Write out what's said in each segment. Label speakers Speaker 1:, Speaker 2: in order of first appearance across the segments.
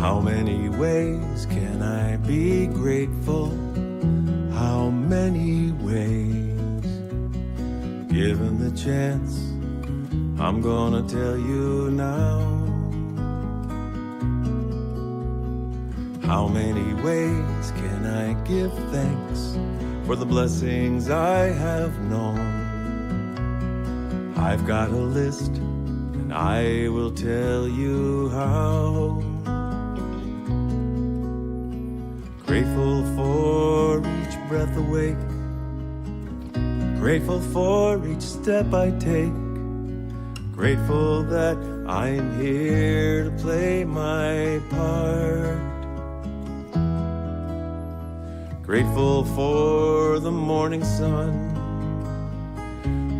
Speaker 1: How many ways can I be grateful? How many ways? Given the chance, I'm gonna tell you now. How many ways can I give thanks for the blessings I have known? I've got a list, and I will tell you how. Grateful for each breath awake, grateful for each step I take, grateful that I'm here to play my part. Grateful for the morning sun,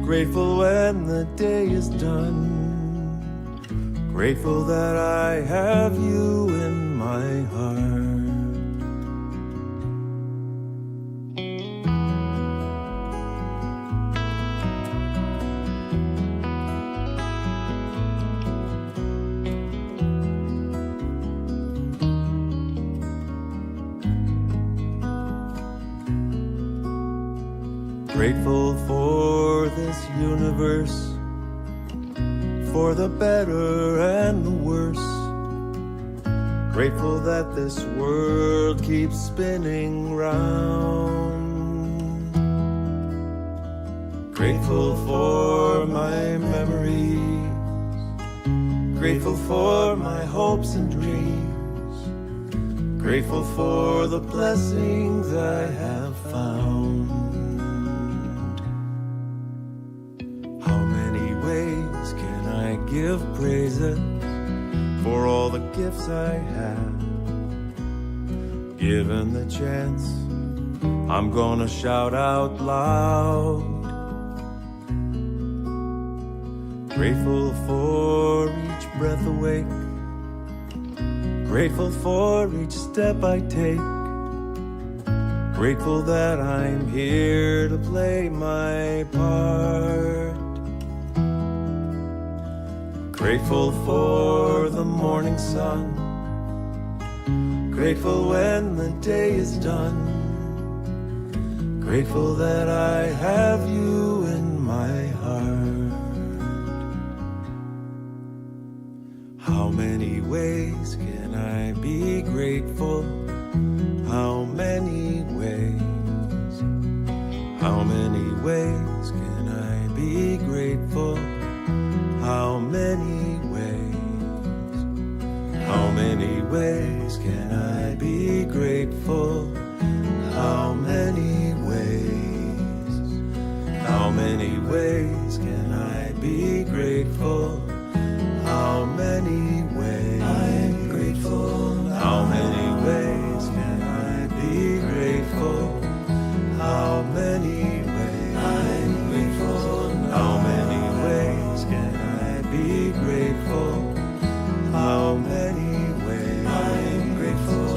Speaker 1: grateful when the day is done, grateful that I have you in my heart. Grateful for this universe, for the better and the worse. Grateful that this world keeps spinning round. Grateful for my memories, grateful for my hopes and dreams, grateful for the blessings I have found. Give praises for all the gifts I have. Given the chance, I'm gonna shout out loud. Grateful for each breath awake, grateful for each step I take, grateful that I'm here to play my part. Grateful for the morning sun, grateful when the day is done, grateful that I have you in my heart. How many ways can I be grateful? How many ways? How many ways can I be grateful? How many ways? How many ways can I be grateful? How many ways? How many ways can I be grateful? How many ways? I'm grateful. How many ways can I be grateful? How many ways? I'm grateful. How many ways can I be grateful? How many ways? I'm grateful.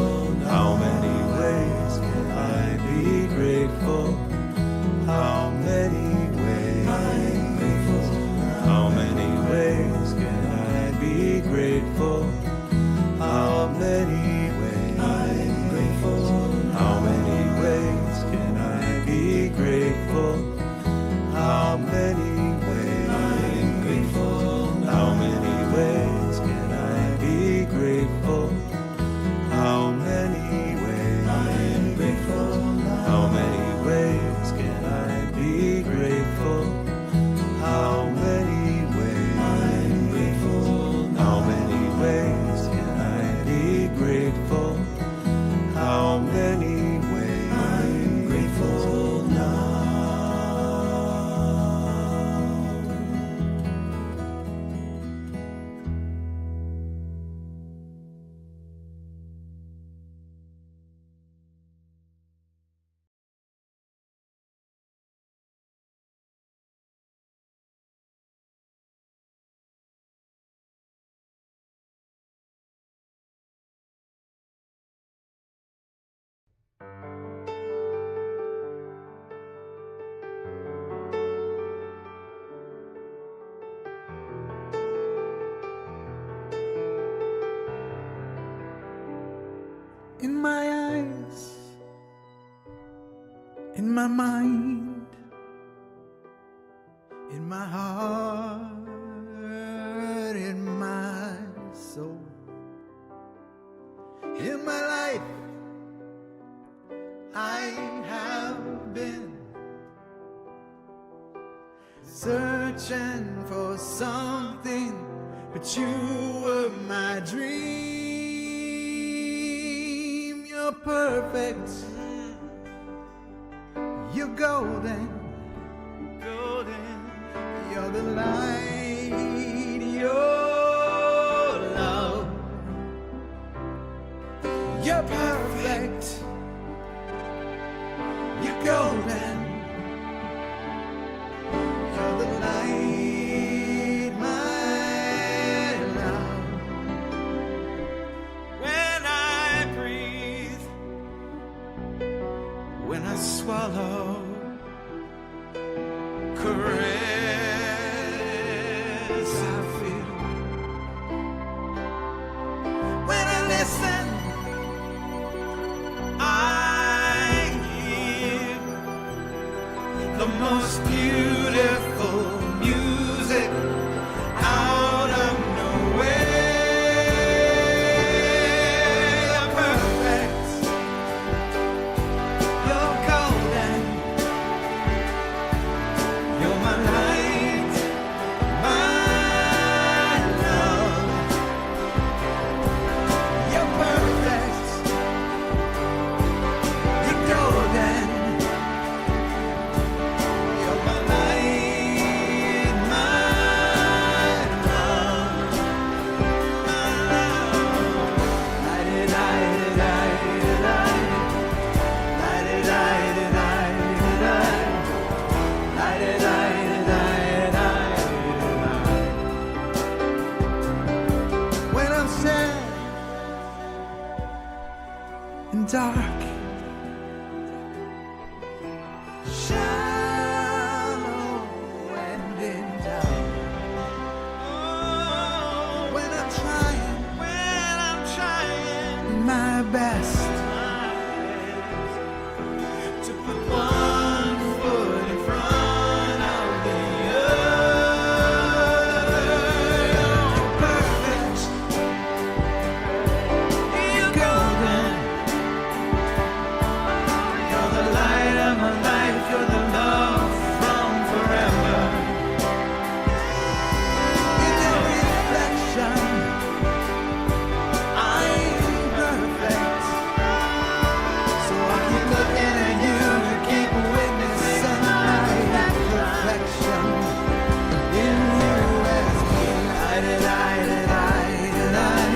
Speaker 2: in my eyes, in my mind, in my heart, in my soul, in my life. I have been searching for something, but you were my dream. You're perfect, you're golden, golden. You're the light, your love. You're perfect, you're golden. You're the light, my love. When I breathe, when I swallow, caress I feel. When I listen, I hear the most beautiful music out of nowhere. You're perfect, you're golden, you're my light, my love. You're perfect, you're golden. You're my light, my love, my love. When I'm sad and dark, shallow and in doubt. When I'm trying my best to put one foot in front of the other. You're perfect, you're golden. You're the light of my life, you're the love from forever. In your reflection, I'm perfect. So I keep looking at you to keep witnessing my perfection. In you as me, light it, light it, light it, light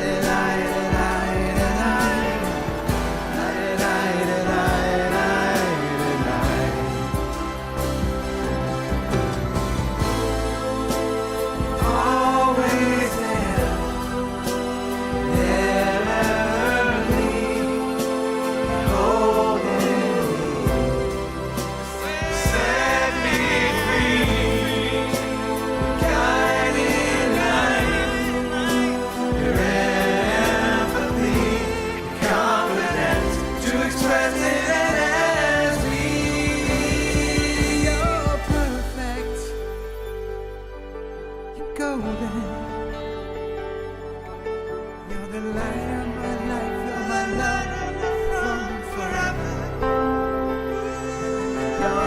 Speaker 2: it, light it, light it, light it, light it, light it, light it. Always there, never leave, holding me, set me free, guiding light, your empathy, confidence to express it as me. You're perfect, you're golden. You're the light of my life, you're my love from forever. Your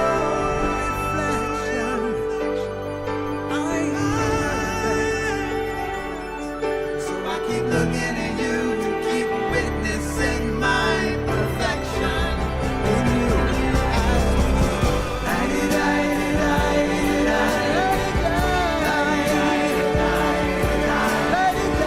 Speaker 2: reflection, I'm perfect. So I keep looking at you to keep witnessing my perfection. In you, light it, light it, light it, light it, light it, light it, light it, light it.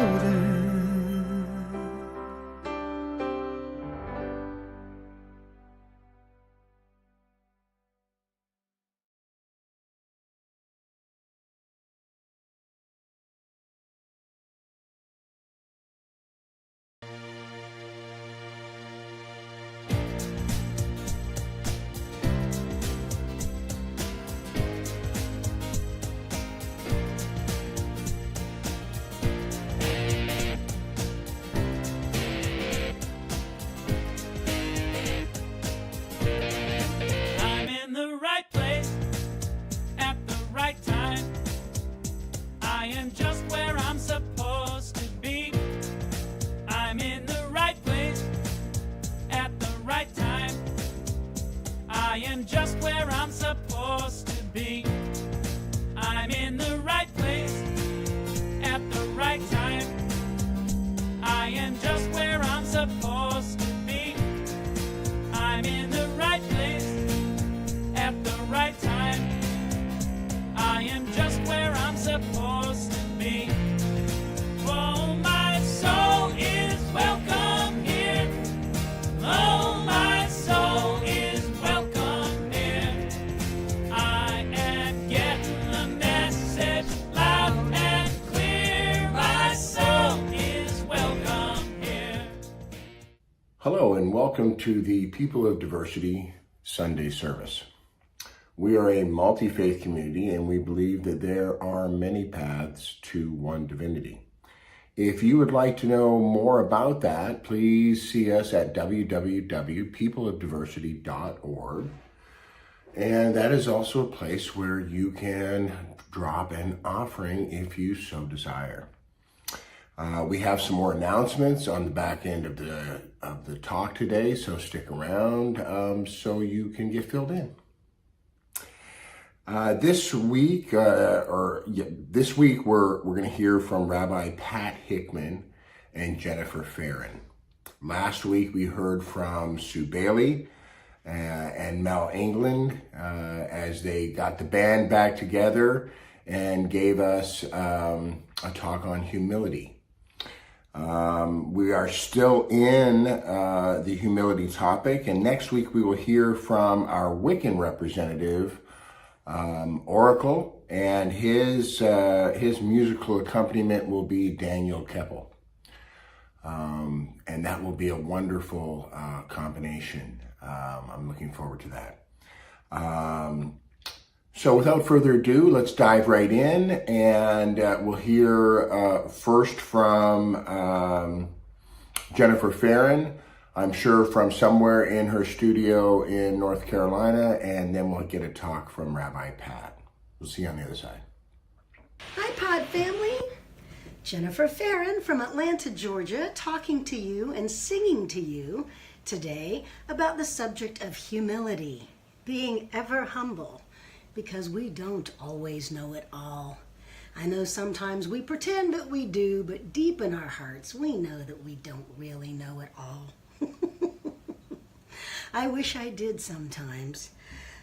Speaker 2: shoulder.
Speaker 3: I'm in the right place at the right time. I am just where I'm supposed to be. I'm in the right place at the right time. I am just where I'm supposed to be. I'm in the right place at the right time. I am just where I'm supposed to be. I'm in the right place at the right time. I am just where I'm supposed to be. Oh, my soul is welcome here. Oh, my soul is welcome here. I am getting the message loud and clear. My soul is welcome here.
Speaker 4: Hello and welcome to the People of Diversity Sunday service. We are a multi-faith community and we believe that there are many paths to one divinity. If you would like to know more about that, please see us at www.peopleofdiversity.org. And that is also a place where you can drop an offering if you so desire. We have some more announcements on the back end of the talk today, so stick around so you can get filled in. This week we're going to hear from Rabbi Pat Hickman and Jennifer Farron. Last week we heard from Sue Bailey and Mel England as they got the band back together and gave us a talk on humility. We are still in the humility topic, and next week we will hear from our Wiccan representative, Oracle, and his musical accompaniment will be Daniel Keppel. And that will be a wonderful combination. I'm looking forward to that. So without further ado, let's dive right in, and we'll hear first from Jennifer Farron, I'm sure from somewhere in her studio in North Carolina, and then we'll get a talk from Rabbi Pat. We'll see you on the other side.
Speaker 5: Hi, Pod family. Jennifer Farron from Atlanta, Georgia, talking to you and singing to you today about the subject of humility, being ever humble, because we don't always know it all. I know sometimes we pretend that we do, but deep in our hearts, we know that we don't really know it all. I wish I did sometimes.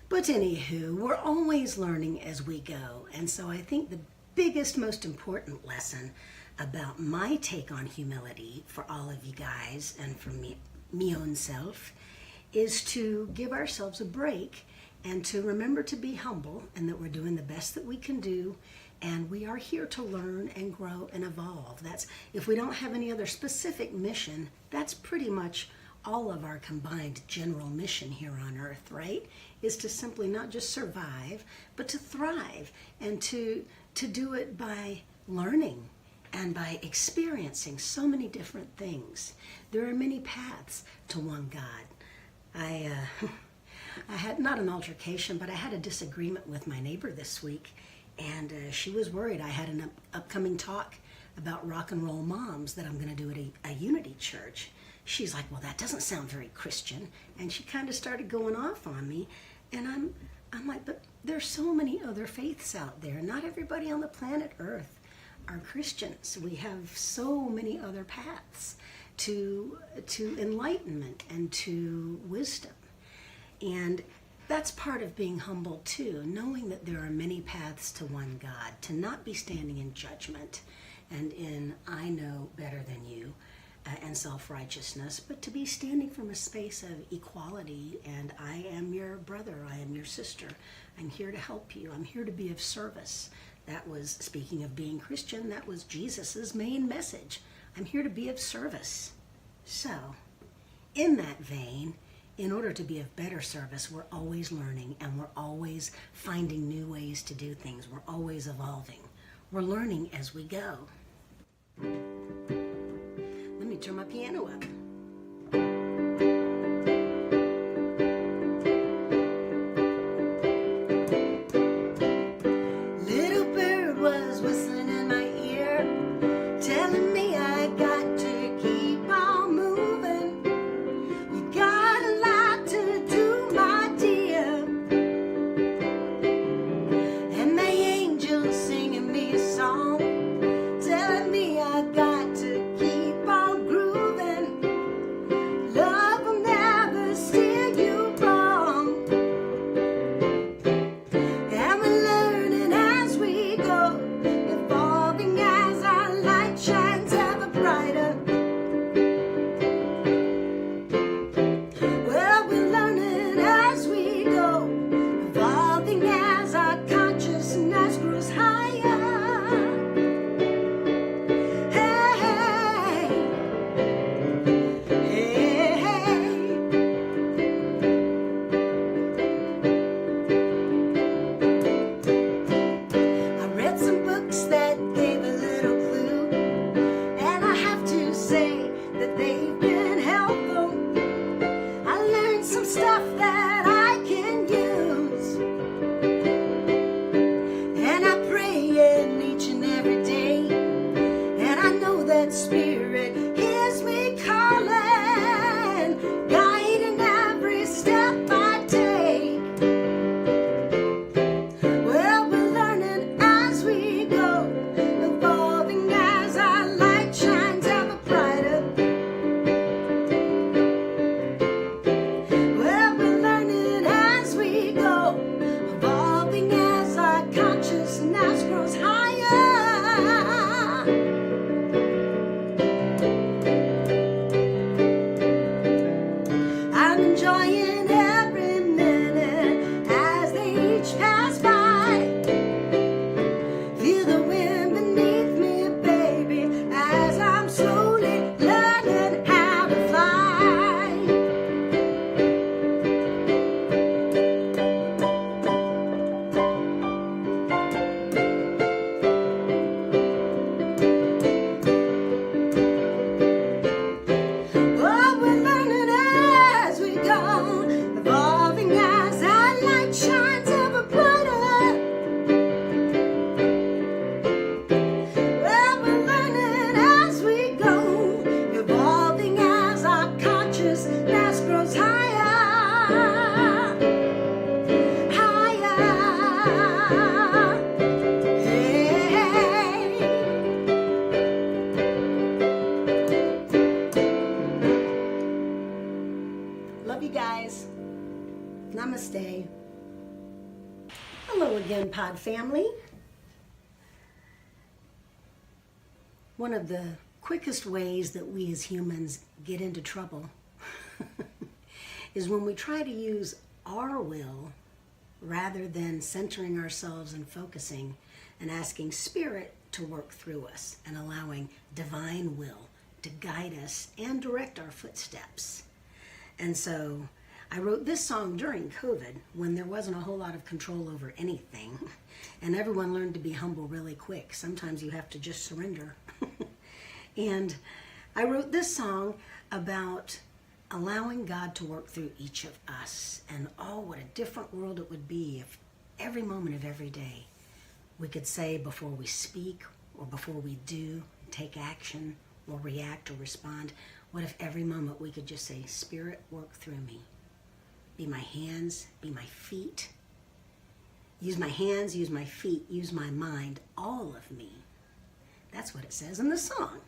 Speaker 5: But anywho, we're always learning as we go. And so I think the biggest, most important lesson about my take on humility for all of you guys and for me own self is to give ourselves a break and to remember to be humble and that we're doing the best that we can do. And we are here to learn and grow and evolve. That's, if we don't have any other specific mission, that's pretty much all of our combined general mission here on earth, right? Is to simply not just survive, but to thrive and to do it by learning and by experiencing so many different things. There are many paths to one God. I had not an altercation, but I had a disagreement with my neighbor this week, and she was worried. I had an upcoming talk about rock and roll moms that I'm going to do at a Unity church. She's like, well, that doesn't sound very Christian. And she kind of started going off on me. And I'm like, but there's so many other faiths out there. Not everybody on the planet Earth are Christians. We have so many other paths to enlightenment and to wisdom. And that's part of being humble too, knowing that there are many paths to one God, to not be standing in judgment, and in I know better than you and self-righteousness, but to be standing from a space of equality, and I am your brother, I am your sister, I'm here to help you, I'm here to be of service. That was, speaking of being Christian, that was Jesus's main message. I'm here to be of service. So, in that vein, in order to be of better service, we're always learning and we're always finding new ways to do things. We're always evolving. We're learning as we go. Let me turn my piano up. Little bird was whistling in my ear, telling me I got to keep on moving. You got a lot to do, my dear. And my angel singing me a song, telling me I got to keep on grooving. Love will never steer you wrong. And we're learning as we go, evolving as our light shines ever brighter. Well, we're learning as we go, evolving as our consciousness grows higher. Hey, hey, hey. I read some books that gave a little clue, and I have to say that they've been helpful. I learned some stuff that I can use, and I pray in each and every day, and I know that Spirit hears me calling, guiding every step I take. Well, we're learning as we go, evolving as our light shines ever brighter. Well, we're learning as we go, evolving as our consciousness grows higher. I'm enjoying every minute as they each pass by. Feel the wind beneath me, baby, as I'm slowly learning how to fly. Oh, we're learning as we go, evolving as our light shines ever brighter. Well, we're learning as we go, evolving as our consciousness grows higher, higher. Hey. Love you guys. Namaste. Hello again, Pod family. One of the quickest ways that we as humans get into trouble is when we try to use our will rather than centering ourselves and focusing and asking Spirit to work through us and allowing divine will to guide us and direct our footsteps. And so I wrote this song during COVID when there wasn't a whole lot of control over anything and everyone learned to be humble really quick. Sometimes you have to just surrender. And I wrote this song about allowing God to work through each of us, and oh, what a different world it would be if every moment of every day we could say before we speak or before we do, take action or react or respond, what if every moment we could just say, Spirit, work through me. Be my hands, be my feet. Use my hands, use my feet, use my mind, all of me. That's what it says in the song.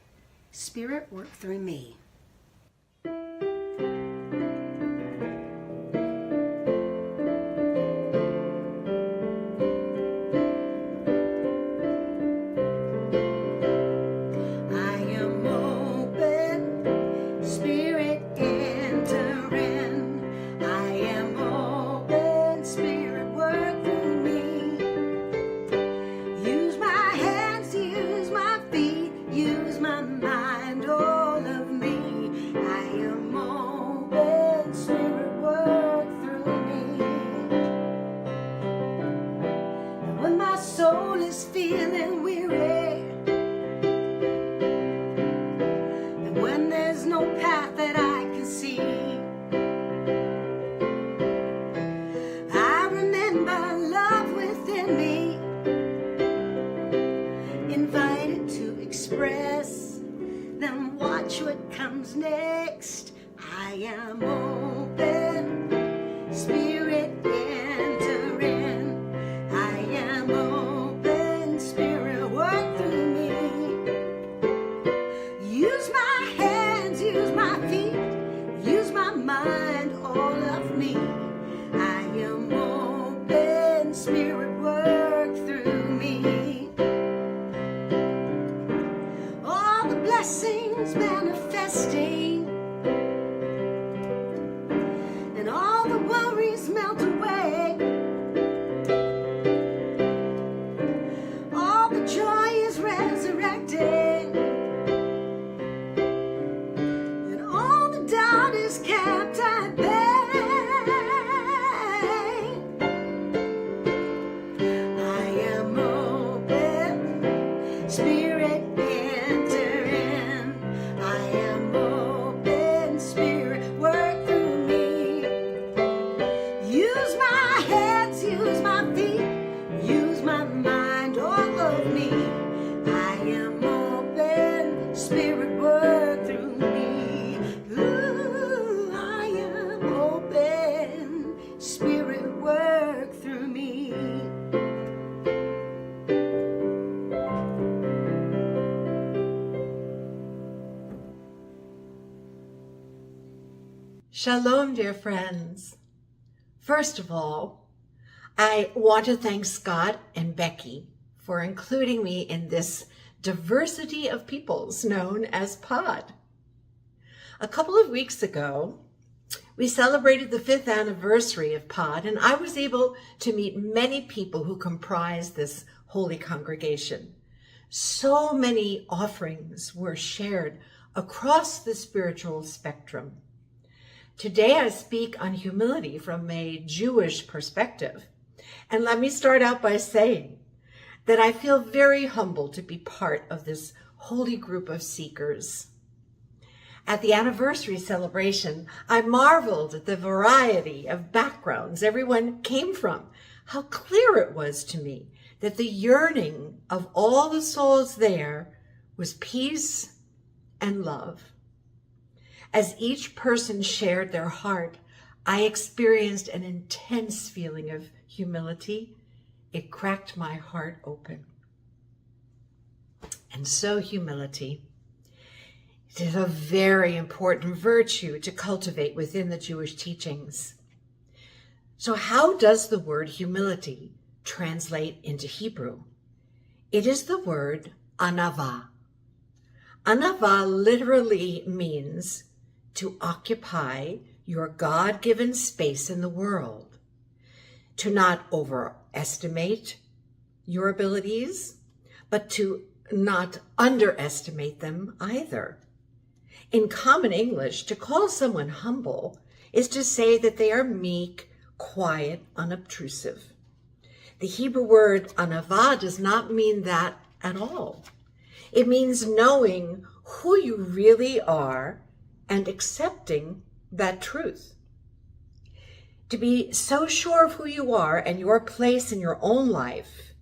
Speaker 5: Spirit, work through me. when there's no path that I can see. I remember love within me, invited to express, then watch what comes next. I am open, Spirit enter in. I am open, Spirit work through me. Use my hands, use my feet, use my mind, all of me. I am open, Spirit work through me. All the blessings manifesting, and all the worries melt away. All the joy is resurrected, and all the doubt is kept at bay. I am open, Spirit enter in. I am open, Spirit work through me. Use my hands, use my feet, use my mind, all of me. I am open, Spirit work through me. Ooh, I am open, Spirit work through me.
Speaker 6: Shalom, dear friends. First of all, I want to thank Scott and Becky for including me in this diversity of peoples known as POD. A couple of weeks ago, we celebrated the 5th anniversary of POD, and I was able to meet many people who comprise this holy congregation. So many offerings were shared across the spiritual spectrum. Today I speak on humility from a Jewish perspective. And let me start out by saying that I feel very humbled to be part of this holy group of seekers. At the anniversary celebration, I marveled at the variety of backgrounds everyone came from. How clear it was to me that the yearning of all the souls there was peace and love. As each person shared their heart, I experienced an intense feeling of humility. It cracked my heart open. And so humility, it is a very important virtue to cultivate within the Jewish teachings. So how does the word humility translate into Hebrew? It is the word anava. Anava literally means to occupy your God-given space in the world, to not overestimate your abilities, but to not underestimate them either. In common English, to call someone humble is to say that they are meek, quiet, unobtrusive. The Hebrew word anava does not mean that at all. It means knowing who you really are and accepting that truth. To be so sure of who you are and your place in your own life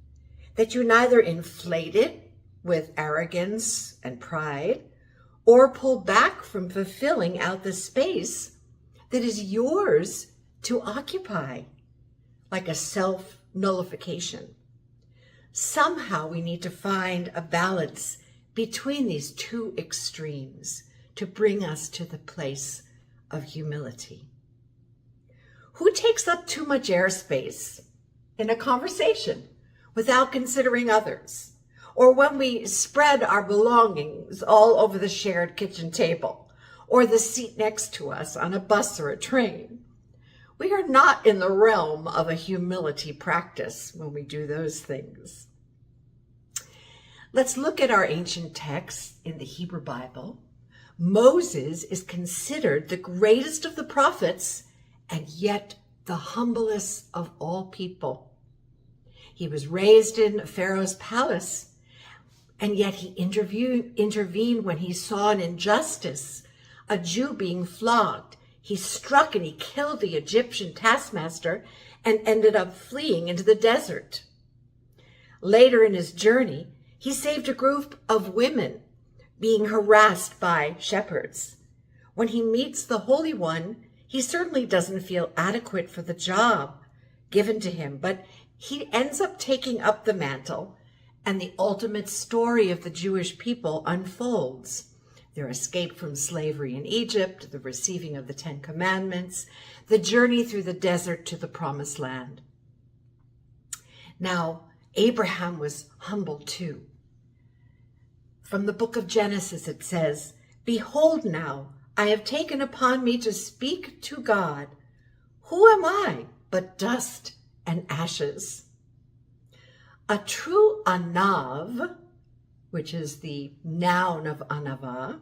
Speaker 6: that you neither inflate it with arrogance and pride or pull back from fulfilling out the space that is yours to occupy, like a self-nullification. Somehow we need to find a balance between these two extremes to bring us to the place of humility. Who takes up too much airspace in a conversation without considering others? Or when we spread our belongings all over the shared kitchen table or the seat next to us on a bus or a train? We are not in the realm of a humility practice when we do those things. Let's look at our ancient texts in the Hebrew Bible. Moses is considered the greatest of the prophets and yet the humblest of all people. He was raised in Pharaoh's palace, And yet he intervened when he saw an injustice, a Jew being flogged. He struck and he killed the Egyptian taskmaster and ended up fleeing into the desert. Later in his journey, he saved a group of women being harassed by shepherds. When he meets the Holy One, he certainly doesn't feel adequate for the job given to him, but he ends up taking up the mantle, and the ultimate story of the Jewish people unfolds. Their escape from slavery in Egypt, the receiving of the Ten Commandments, the journey through the desert to the Promised Land. Now, Abraham was humble too. From the book of Genesis, it says, "Behold now, I have taken upon me to speak to God. Who am I but dust and ashes?" A true anav, which is the noun of anava,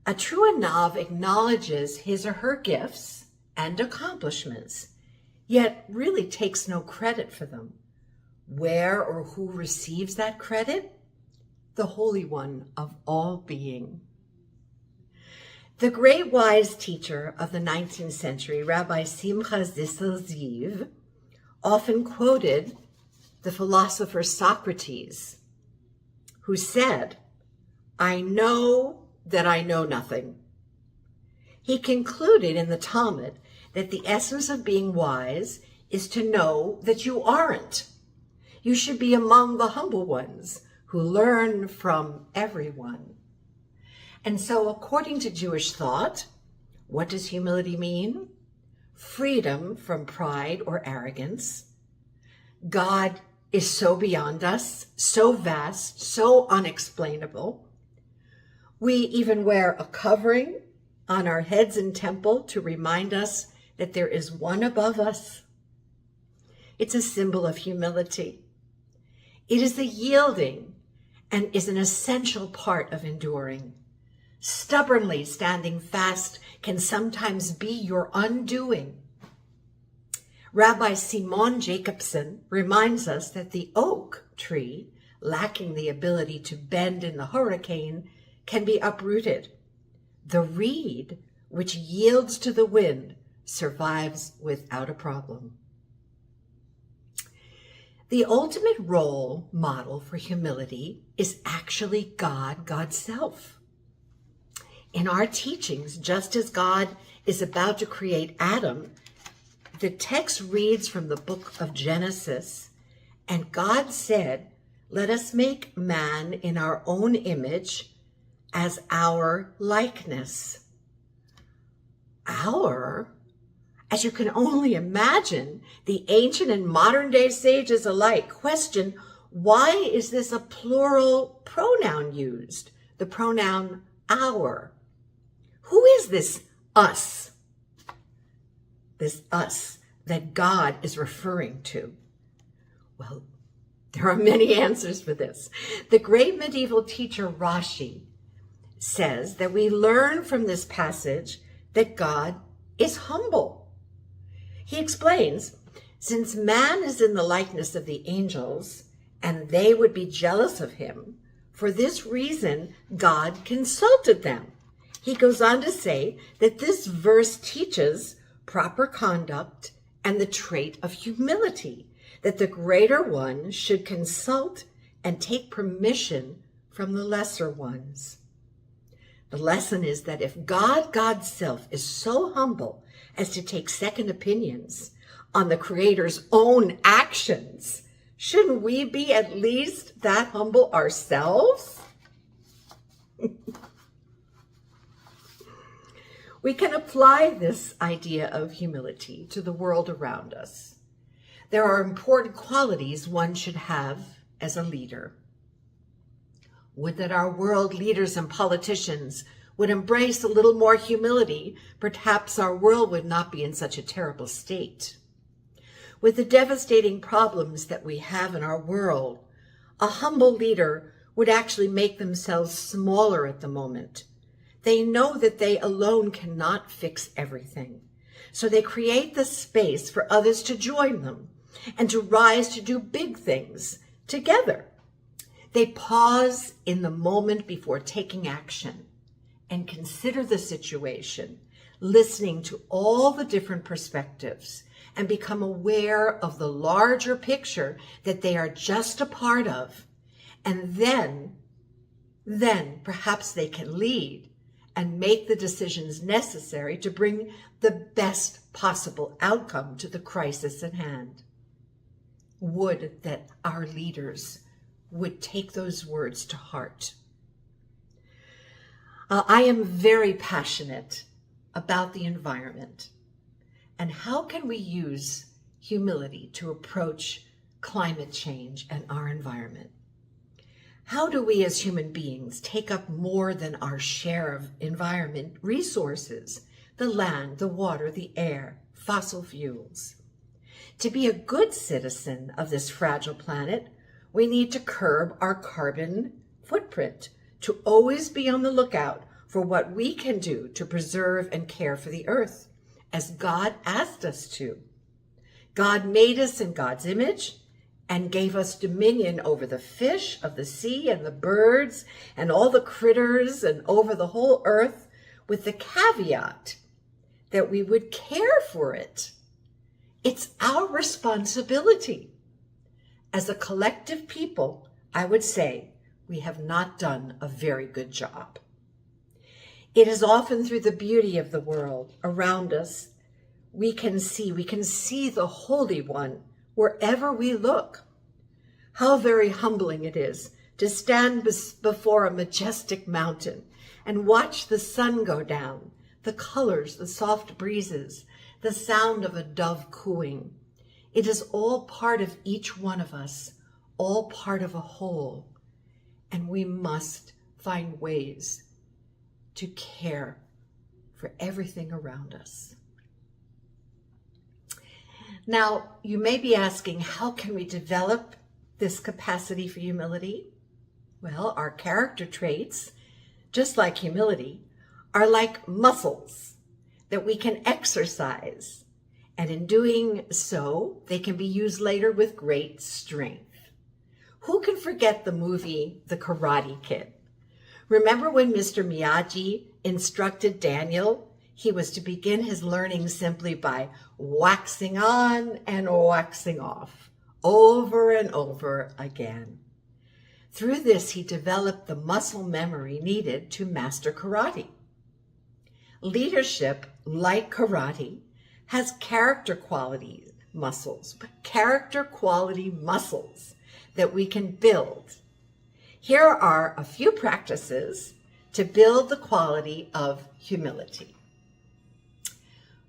Speaker 6: a true anav acknowledges his or her gifts and accomplishments, yet really takes no credit for them. Where or who receives that credit? The Holy One of all being. The great wise teacher of the 19th century, Rabbi Simcha Zissel Ziv, often quoted the philosopher Socrates, who said, "I know that I know nothing." He concluded in the Talmud that the essence of being wise is to know that you aren't. You should be among the humble ones who learn from everyone. And so, according to Jewish thought, what does humility mean? Freedom from pride or arrogance. God is so beyond us, so vast, so unexplainable. We even wear a covering on our heads in temple to remind us that there is one above us. It's a symbol of humility. It is the yielding and is an essential part of enduring. Stubbornly standing fast can sometimes be your undoing. Rabbi Simon Jacobson reminds us that the oak tree, lacking the ability to bend in the hurricane, can be uprooted. The reed, which yields to the wind, survives without a problem. The ultimate role model for humility is actually God, God's self. In our teachings, just as God is about to create Adam, the text reads from the book of Genesis, and God said, "Let us make man in our own image as our likeness." Our? As you can only imagine, the ancient and modern day sages alike question, why is this a plural pronoun used? The pronoun our. Who is this us? This us that God is referring to? Well, there are many answers for this. The great medieval teacher Rashi says that we learn from this passage that God is humble. He explains, since man is in the likeness of the angels, and they would be jealous of him, for this reason God consulted them. He goes on to say that this verse teaches proper conduct and the trait of humility, that the greater one should consult and take permission from the lesser ones. The lesson is that if God, God's self, is so humble as to take second opinions on the Creator's own actions, shouldn't we be at least that humble ourselves? We can apply this idea of humility to the world around us. There are important qualities one should have as a leader. Would that our world leaders and politicians would embrace a little more humility, perhaps our world would not be in such a terrible state. With the devastating problems that we have in our world, a humble leader would actually make themselves smaller at the moment. They know that they alone cannot fix everything. So they create the space for others to join them and to rise to do big things together. They pause in the moment before taking action and consider the situation, listening to all the different perspectives, and become aware of the larger picture that they are just a part of. And then perhaps they can lead and make the decisions necessary to bring the best possible outcome to the crisis at hand. Would that our leaders would take those words to heart. I am very passionate about the environment and how can we use humility to approach climate change and our environment. How do we as human beings take up more than our share of environment resources, the land, the water, the air, fossil fuels? To be a good citizen of this fragile planet, we need to curb our carbon footprint, to always be on the lookout for what we can do to preserve and care for the earth, as God asked us to. God made us in God's image and gave us dominion over the fish of the sea and the birds and all the critters and over the whole earth, with the caveat that we would care for it. It's our responsibility. As a collective people, I would say we have not done a very good job. It is often through the beauty of the world around us we can see the Holy One wherever we look. How very humbling it is to stand before a majestic mountain and watch the sun go down, the colors, the soft breezes, the sound of a dove cooing. It is all part of each one of us, all part of a whole, and we must find ways to care for everything around us. Now, you may be asking, how can we develop this capacity for humility? Well, our character traits, just like humility, are like muscles that we can exercise. And in doing so, they can be used later with great strength. Who can forget the movie The Karate Kid? Remember when Mr. Miyagi instructed Daniel he was to begin his learning simply by waxing on and waxing off, over and over again. Through this, he developed the muscle memory needed to master karate. Leadership, like karate, has character quality muscles that we can build. Here are a few practices to build the quality of humility.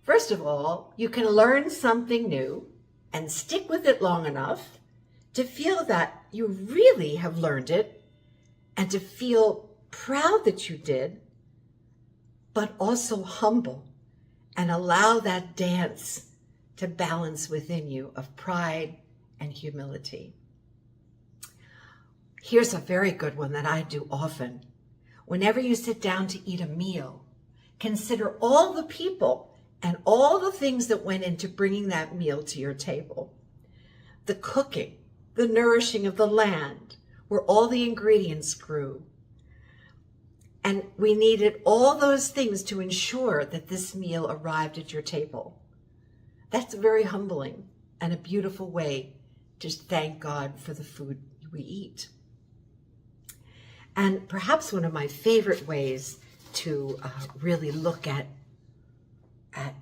Speaker 6: First of all, you can learn something new and stick with it long enough to feel that you really have learned it and to feel proud that you did, but also humble, and allow that dance to balance within you of pride and humility. Here's a very good one that I do often. Whenever you sit down to eat a meal, consider all the people and all the things that went into bringing that meal to your table. The cooking, the nourishing of the land, where all the ingredients grew. And we needed all those things to ensure that this meal arrived at your table. That's very humbling and a beautiful way to thank God for the food we eat. And perhaps one of my favorite ways to really look at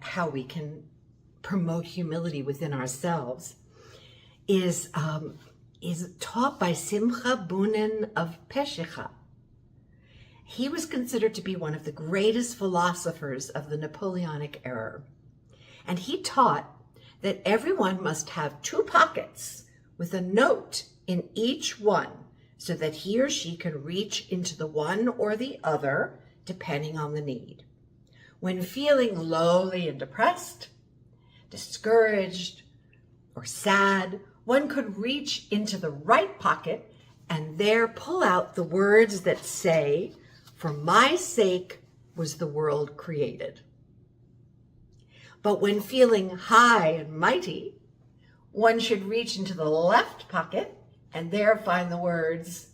Speaker 6: how we can promote humility within ourselves is taught by Simcha Bunin of Peshicha. He was considered to be one of the greatest philosophers of the Napoleonic era. And he taught that everyone must have 2 pockets with a note in each one so that he or she can reach into the one or the other depending on the need. When feeling lonely and depressed, discouraged, or sad, one could reach into the right pocket and there pull out the words that say, "For my sake was the world created." But when feeling high and mighty, one should reach into the left pocket and there find the words,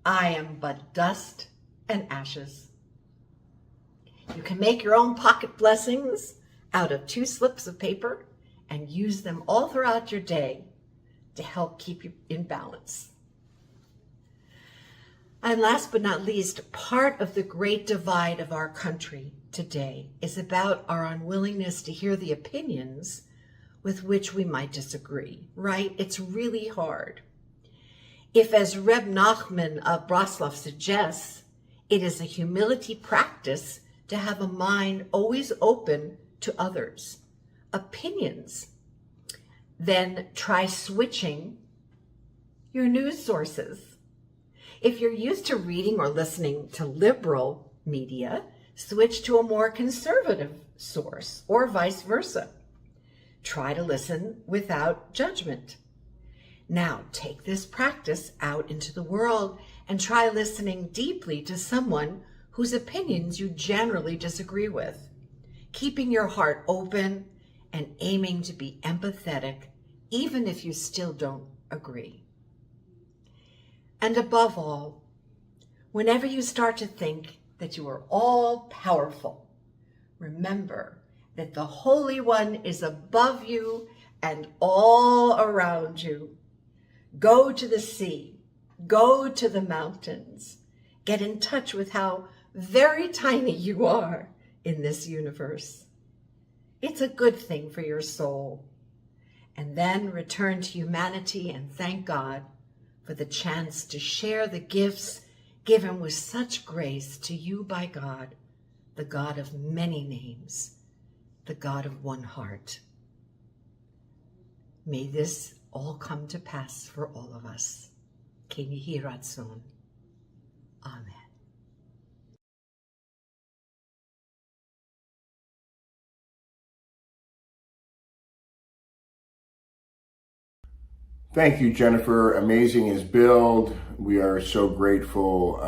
Speaker 6: I am but dust and ashes. You can make your own pocket blessings out of 2 slips of paper and use them all throughout your day to help keep you in balance. And last but not least, part of the great divide of our country today is about our unwillingness to hear the opinions with which we might disagree, right? It's really hard. If, as Reb Nachman of Braslav suggests, it is a humility practice to have a mind always open to others' opinions, then try switching your news sources. If you're used to reading or listening to liberal media, switch to a more conservative source or vice versa. Try to listen without judgment. Now take this practice out into the world and try listening deeply to someone whose opinions you generally disagree with, keeping your heart open and aiming to be empathetic, even if you still don't agree. And above all, whenever you start to think that you are all powerful, remember that the Holy One is above you and all around you. Go to the sea, go to the mountains, get in touch with how very tiny you are in this universe. It's a good thing for your soul. And then return to humanity and thank God for the chance to share the gifts given with such grace to you by God, the God of many names, the God of one heart. May this all come to pass for all of us. Ken Yehi Ratzon. Amen.
Speaker 4: Thank you, Jennifer. Amazing as build. We are so grateful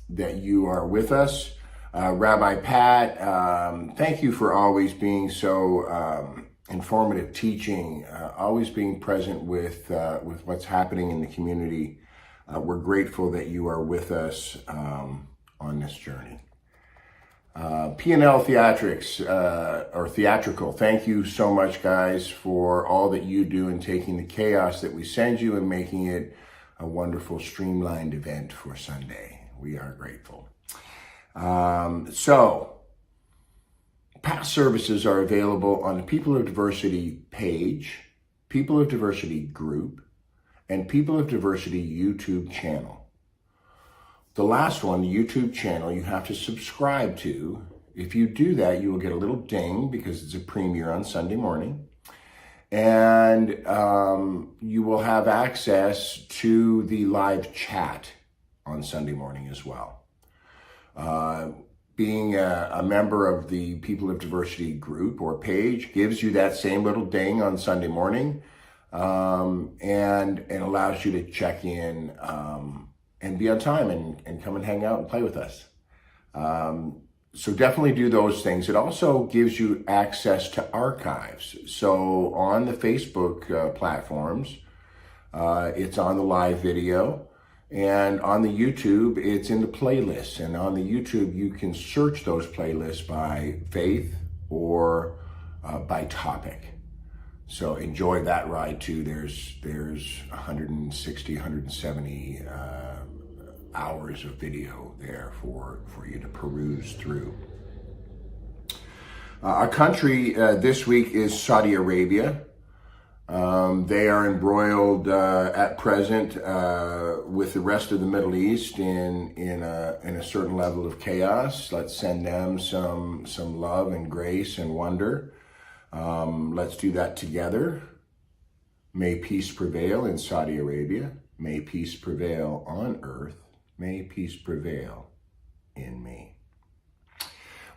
Speaker 4: that you are with us. Rabbi Pat, thank you for always being so informative teaching, always being present with what's happening in the community. We're grateful that you are with us on this journey. P&L Theatrics, or Theatrical, thank you so much, guys, for all that you do in taking the chaos that we send you and making it a wonderful, streamlined event for Sunday. We are grateful. So, past services are available on the People of Diversity page, People of Diversity group, and People of Diversity YouTube channel. The last one, the YouTube channel, you have to subscribe to. If you do that, you will get a little ding because it's a premiere on Sunday morning. And you will have access to the live chat on Sunday morning as well. Being a member of the People of Diversity group or page gives you that same little ding on Sunday morning and allows you to check in and be on time and come and hang out and play with us. So definitely do those things. It also gives you access to archives. So on the Facebook platforms, it's on the live video, and on the YouTube, it's in the playlist. And on the YouTube, you can search those playlists by faith or by topic. So enjoy that ride too. There's 160, 170 hours of video there for you to peruse through. Our country this week is Saudi Arabia. They are embroiled at present with the rest of the Middle East in a certain level of chaos. Let's send them some love and grace and wonder. Let's do that together. May peace prevail in Saudi Arabia. May peace prevail on earth. May peace prevail in me.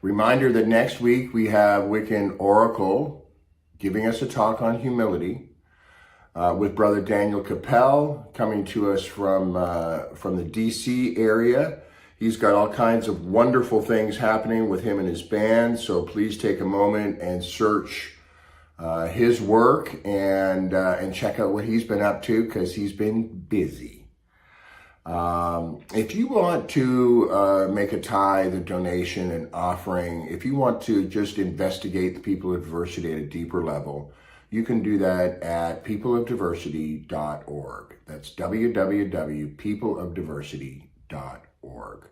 Speaker 4: Reminder that next week we have Wiccan Oracle giving us a talk on humility with Brother Daniel Capel coming to us from the DC area. He's got all kinds of wonderful things happening with him and his band, so please take a moment and search his work and check out what he's been up to, because he's been busy. If you want to make a tithe, a donation, an offering, if you want to just investigate the people of diversity at a deeper level, you can do that at peopleofdiversity.org. That's www.peopleofdiversity.org.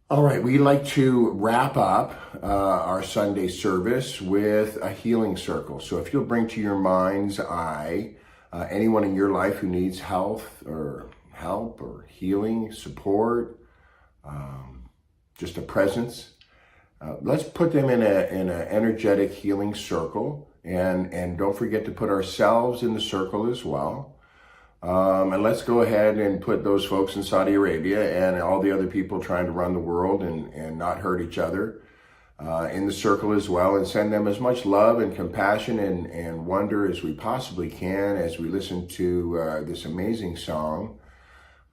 Speaker 4: All right, we like to wrap up our Sunday service with a healing circle. So if you'll bring to your mind's eye anyone in your life who needs health or help or healing, support, just a presence, let's put them in an energetic healing circle, and don't forget to put ourselves in the circle as well. And let's go ahead and put those folks in Saudi Arabia and all the other people trying to run the world and not hurt each other in the circle as well, and send them as much love and compassion and wonder as we possibly can as we listen to this amazing song.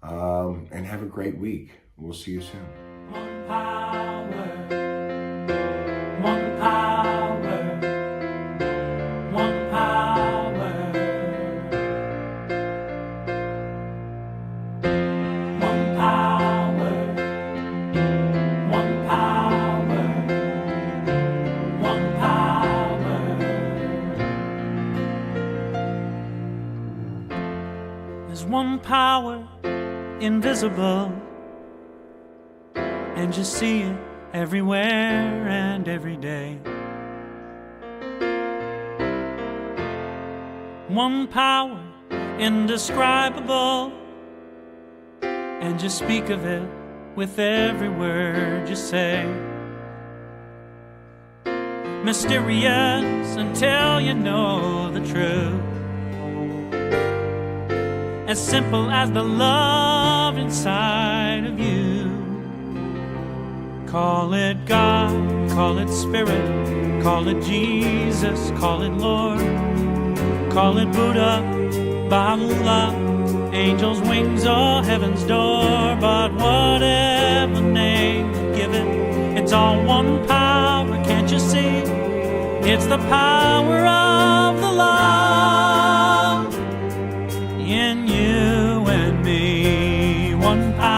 Speaker 4: And have a great week. We'll see you soon.
Speaker 3: One power, one power, one power, one power, one power, one power. There's one power invisible, and you see it everywhere and every day. One power indescribable, and you speak of it with every word you say. Mysterious until you know the truth, as simple as the love inside of you. Call it God, call it Spirit, call it Jesus, call it Lord, call it Buddha, Baha'u'llah, angels' wings or heaven's door. But whatever name you give it, it's all one power, can't you see? It's the power of the love in you and me. One power.